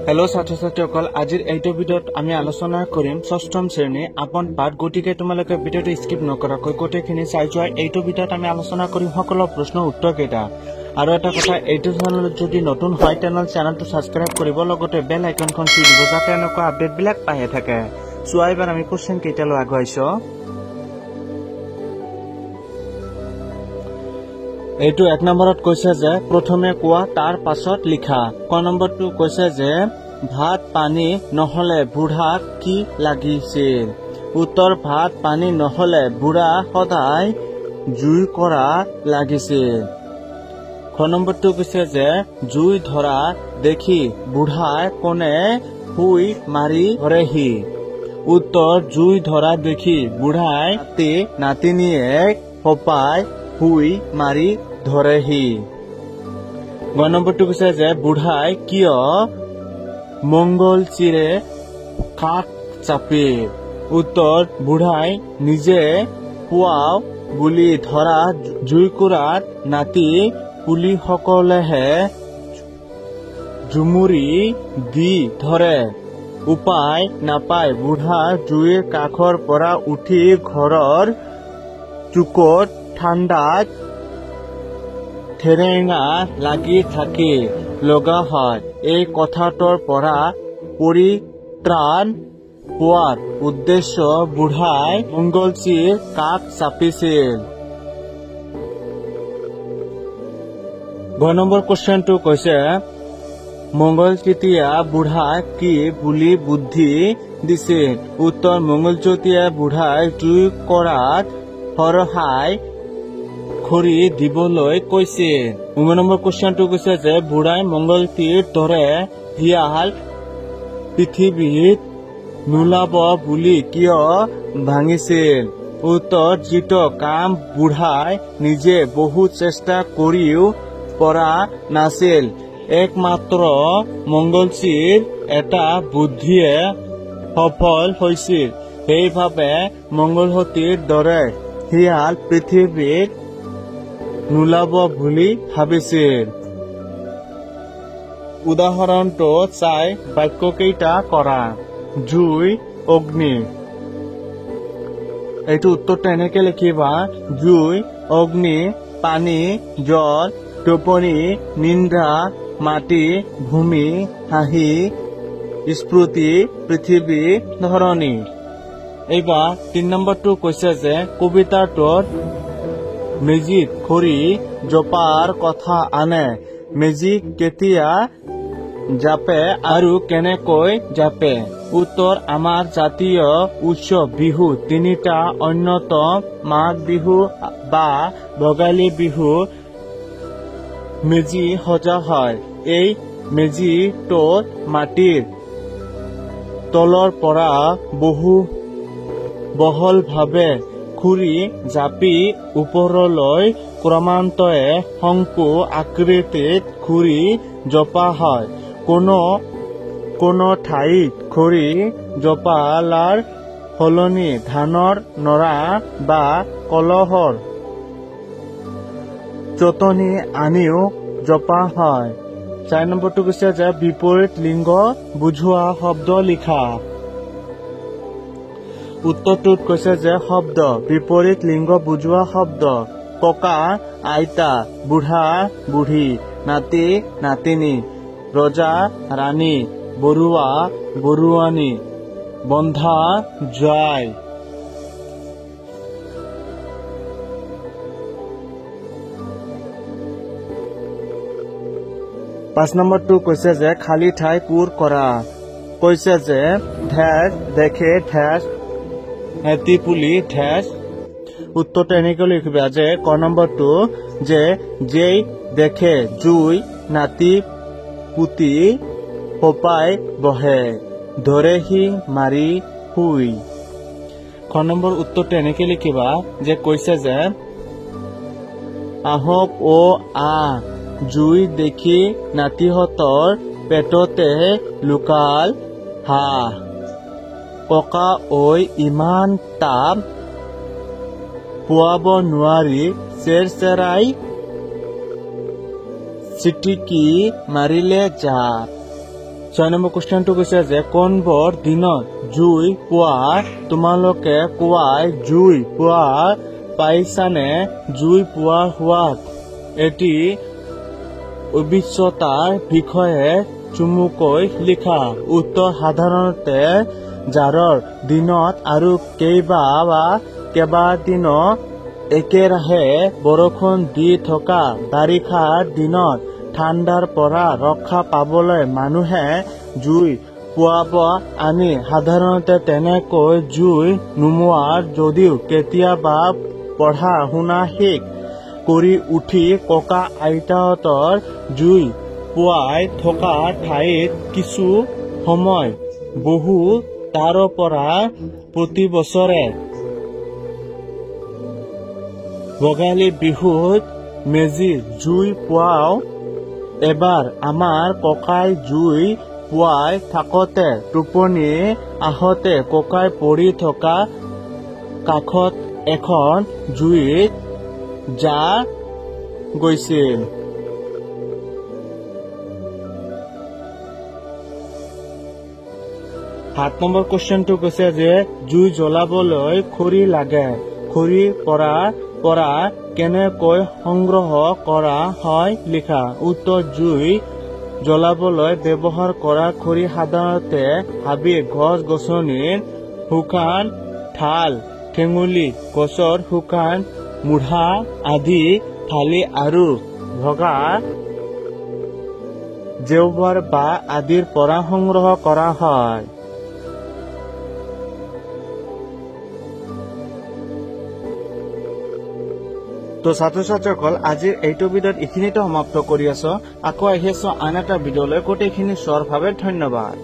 Hello छात्र छात्रीসকল আজিৰ এইটো ভিডিঅ'ত আমি আলোচনা কৰিম ষষ্ঠম শ্ৰেণী আপন পাঠ গতিকে তোমালোকে ভিডিঅ'টো স্কিপ নকৰাকৈ গোটেইখিনি চাই যোৱা এইটো ভিডিঅ'ত আমি আলোচনা কৰিম সকলো প্ৰশ্নৰ উত্তৰ কেইটা আৰু এটা কথা এইটো চেনেলত যদি নতুন হয় তেনে চেনেলটো সাবস্ক্ৰাইব কৰিব লগতে বেল আইকনখন টিপি দিব যাতে এনেকুৱা আপডেট বিলাক পাই থাকে সো এবাৰ আমি কোশ্চেন কেইটা লৈ আগুৱাইছো এইটো এক নম্বৰত কৈছে যে প্ৰথমে কোৱা তাৰ পাছত লিখা ক নম্বৰটো কৈছে যে ভাত পানী নহলে বুঢ়া কি লাগিছিল উত্তৰ ভাত পানী নহলে বুঢ়া সদায় জুই কৰা লাগিছিল খ নম্বৰটো কৈছে যে জুই ধৰা দেখি বুঢ়াই কোনে হুই মাৰি ধৰেহি উত্তৰ জুই ধৰা দেখি বুঢ়াই নাতিনীয়ে হপাই হুই মাৰি ধৰেহি গ নম্বৰটো কৈছে যে বুঢ়াই কিয় মংগল চিৰে কাক চাপে উত্তৰ বুঢ়াই নিজে পুৱাও বুলি ধৰা জুইকুৰাত নাতি পুলিসকলেহে জুমুৰি দি ধৰে উপায় নাপায় বুঢ়া জুইৰ কাষৰ পৰা উঠি ঘৰৰ চুকত ঠাণ্ডাত ঠেৰেঙা লাগি থাকি লগা হয় এই কথাটোৰ পৰা পৰিত্ৰাণ পোৱাৰ উদ্দেশ্য বুঢ়াই মংগলচিৰ কাক চাপিছিল গ নম্বৰ কোশ্চেনটো কৈছে মংগলচুতীয়া বুঢ়াই কি বুলি বুদ্ধি দিছিল উত্তৰ মংগলচুতীয়া বুঢ়াই জুই কৰাত সৰহাই খৰি দিবলৈ কৈছে 9 নম্বৰ কোশ্চেনটো কৈছে যে বুঢ়াই মংগলতীৰ দৰে শিয়াল পৃথিৱীত নোলাব বুলি কিয় ভাঙিছিল উত্তৰ যিটো কাম বুঢ়াই নিজে বহু চেষ্টা কৰিও পৰা নাছিল একমাত্ৰ মংগলচীৰ এটা বুদ্ধিয়ে সফল হৈছিল সেইভাৱে মংগলতীৰ দৰে শিয়াল পৃথিৱীত নোলাব বুলি ভাবিছিল উদাহৰণটো চাই বাক্যকেইটা কৰা জুই অগ্নি এইটো উত্তৰটো এনেকে লিখিবা জুই অগ্নি পানী জল টোপনি নিদ্ৰা মাটি ভূমি হাঁহি স্মৃতি পৃথিৱী ধৰণী এইবাৰ 3 নম্বৰটো কৈছে যে কবিতাটোত মেজিত খৰি জপাৰ কথা আনে মেজি কেতিয়া জাপে আৰু কেনেকৈ জাপে উত্তৰ আমাৰ জাতীয় উৎসৱ বিহু তিনিটা অন্যতম মাঘ বিহু বা ভোগালী বিহু মেজি সজা হয় এই মেজিটোত মাটিৰ তলৰ পৰা বহু বহলভাৱে খুৰি জাপি ওপৰলৈ ক্ৰমান্বয়ে শংকু আকৃতিত খুৰি জপা হয় কোনো ঠাইত খুৰি জপালাৰ সলনি ধানৰ নৰা বা কলহৰ চটনি আনিও জপা হয় 4 নম্বৰটো কৈছে যে বিপৰীত লিংগ বুজোৱা শব্দ লিখা উত্তৰটোত কৈছে যে শব্দ বিপৰীত লিংগ বুজোৱা শব্দ ককা আইতা বুঢ়া বুঢ়ী নাতি নাতিনী ৰজা ৰাণী বৰুৱা বৰুৱানী বন্ধা জয় 5 নম্বৰটো কৈছে যে খালী ঠাই পূৰ কৰা কৈছে যে ঢেঁচ দেখে ঢেঁচ হেতি পুলি ঢেঁচ উত্তৰটো এনেকৈ লিখিবা যে ক নম্বৰটো যে যেই দেখে জুই নাতি পুতি হপাই বহে ধৰেহি মাৰি শুই খ নম্বৰ উত্তৰটো এনেকৈ লিখিবা যে কৈছে যে আহক অ জুই দেখি নাতিহঁতৰ পেটতে লুকাল হাঁহ ককা ঐ ইমান তাপ পোৱাব নোৱাৰি চেৰচেৰাই চিটিকি মাৰিলে জাপ 6 নম্বৰ কুৱেশ্যনটো কৈছে যে কোনবোৰ দিনত জুই পোৱা তোমালোকে কোৱাই জুই পোৱা পাইছানে জুই পোৱা হোৱাত এটি অভিজ্ঞতাৰ বিষয়ে চমুকৈ লিখা উত্তৰ সাধাৰণতে জাৰৰ দিনত আৰু কেইবাদিনো একেৰাহে বৰষুণ দি থকা বাৰিষাৰ দিনত ঠাণ্ডাৰ পৰা ৰক্ষা পাবলৈ মানুহে জুই পোৱাব আমি সাধাৰণতে তেনেকৈ জুই নুমুৱাৰ যদিও কেতিয়াবা পঢ়া শুনা শেষ কৰি উঠি ককা আইতাহঁতৰ জুই পোৱাই থকা ঠাইত কিছু সময় বহু তাৰ পৰা প্ৰতি বছৰে ভোগালী বিহুত মেজি জুই পোৱাও এবাৰ আমাৰ ককাই জুই পোৱাই থাকোতে টোপনি আহোঁতে ককাই পৰি থকা কাষত এখন জুইত যা গৈছিল। 7 নম্বৰ কুৱেশ্যনটো কৈছে যে জুই জ্বলাবলৈ খৰি লাগে খৰি পৰা কেনেকৈ সংগ্ৰহ কৰা হয় লিখা উত্তৰ জুই জ্বলাবলৈ ব্যৱহাৰ কৰা খৰি সাধাৰণতে হাবি গছ-গছনিৰ শুকান ঠাল ঠেঙুলি গছৰ শুকান মূঢ়া আদি থালি আৰু ভগা জেওবৰ বা আদিৰ পৰা সংগ্ৰহ কৰা হয়। তো ছাত্ৰ-ছাত্ৰীসকল আজিৰ এইটো ভিডিঅ'ত এইখিনিতে সমাপ্ত কৰি আছো। আকৌ আহি আছো আন এটা ভিডিঅ'লৈ। গোটেইখিনি চোৱাৰ বাবে ধন্যবাদ।